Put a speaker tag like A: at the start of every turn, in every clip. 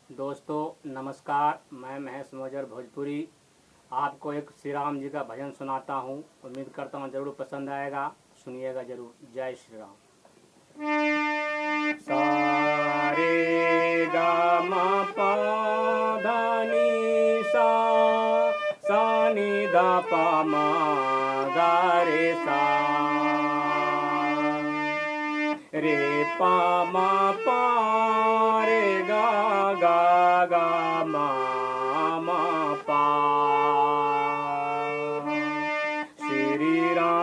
A: दोस्तों नमस्कार, मैं महेश मौजर भोजपुरी आपको एक श्री राम जी का भजन सुनाता हूँ। उम्मीद करता हूँ ज़रूर पसंद आएगा, सुनिएगा ज़रूर। जय श्री राम। सा रे गा मा पा धा नी सा नी धा पा मा गा रे सा रे पा मा पा रे गा गा गा मा मा पा। श्री राम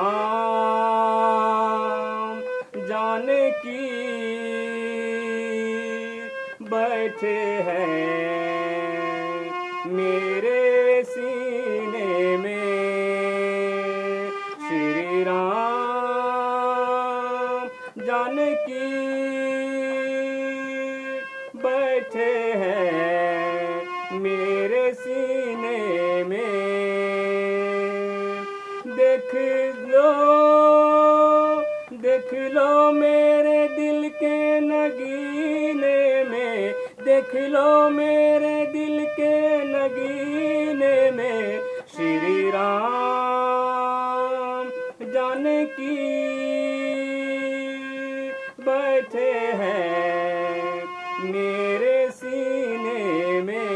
A: जानकी बैठे हैं मेरे सीने में। श्री राम जानकी बैठे हैं मेरे सीने में। देख लो मेरे दिल के नगीने में। देख लो मेरे दिल के नगीने में। श्री राम जानकी बैठे हैं मेरे सीने में।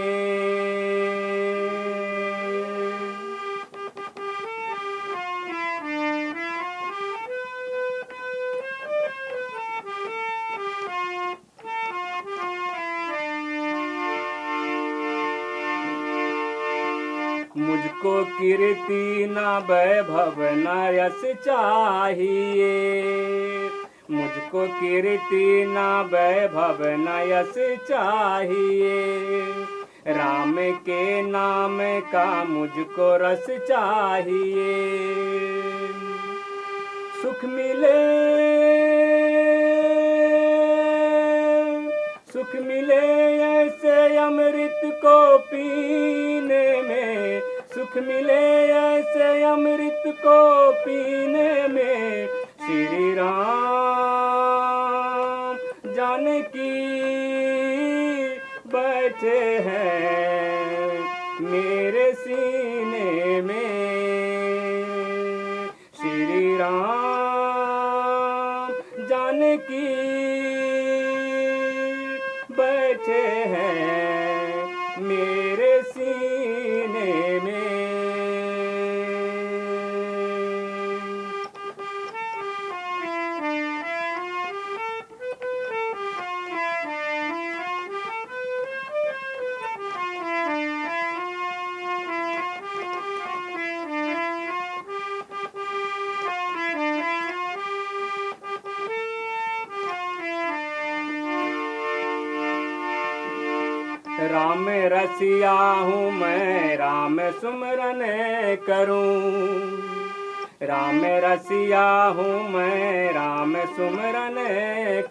A: मुझको कीर्ति न वैभव न यश चाहिए। मुझको कीर्ति न वैभव न यश चाहिए। राम के नाम का मुझको रस चाहिए। सुख मिले ऐसे अमृत को पीने में। सुख मिले ऐसे अमृत को पीने में। श्री राम जानकी बैठे हैं मेरे सीने में। श्री राम जानकी बैठे हैं मेरे सीने में। राम रसिया हूँ मैं, राम सुमरन करूँ। राम रसिया हूँ मैं, राम सुमरन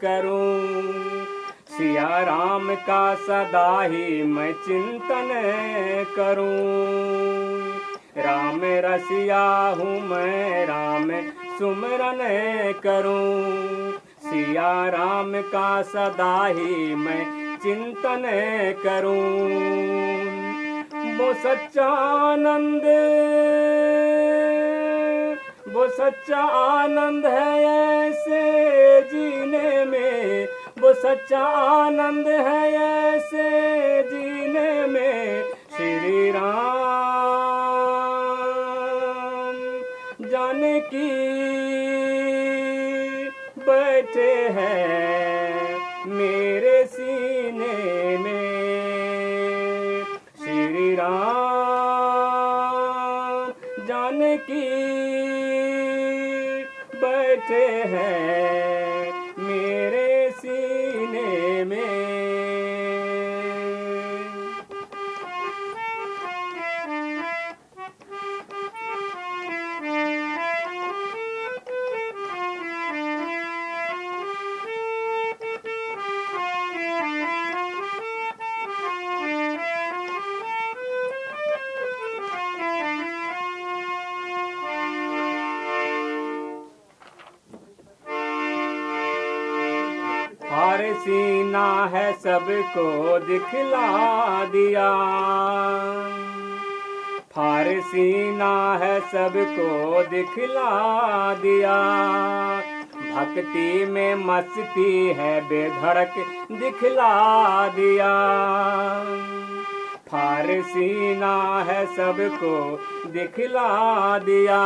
A: करूँ। सिया राम का सदा ही मैं चिंतन करूँ। राम रसिया हूँ मैं, राम सुमरन करूँ। सिया राम का सदा ही मैं चिंतन करूं। वो सच्चा आनंद है ऐसे जीने में। वो सच्चा आनंद है ऐसे जीने में। श्री राम जानकी बैठे हैं मेरे सीने में। श्री राम जानकी बैठे हैं मेरे सीने में। सीना है सबको दिखला दिया, फारसीना है सबको दिखला दिया, भक्ति में मस्ती है बेधड़क दिखला दिया, फारसीना है सबको दिखला दिया,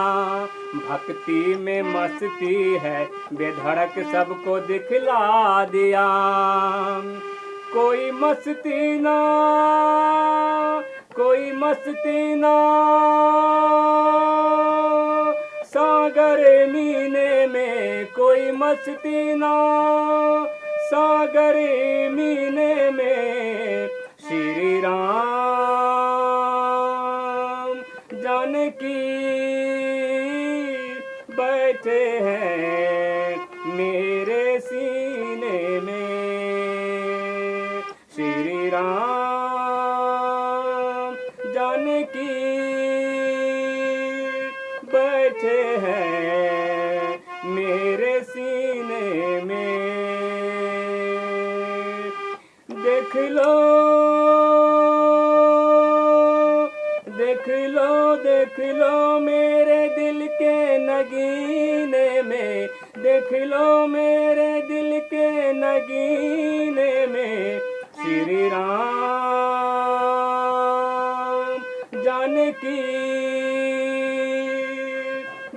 A: भक्ति में मस्ती है बेधड़क सबको दिखला दिया। कोई मस्ती ना, कोई मस्ती ना सागर मीने में, कोई मस्ती ना सागर मीने में, श्री राम जानकी बैठे हैं मेरे सीने में, श्री राम जानकी बैठे हैं मेरे सीने में। देख लो देख लो देख लो मेरे दिल के नगीने में, देख लो मेरे दिल के नगीने में, श्री राम जानकी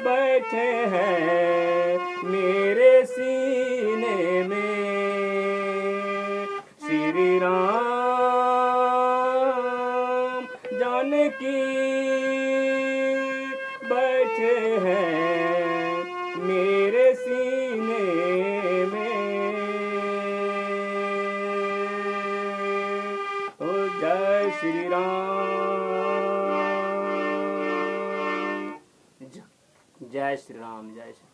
A: बैठे हैं मेरे सीने में, श्री राम जानकी बैठे हैं मेरे सीने में। ओ जय श्री राम, जय श्री राम, जय श्री राम।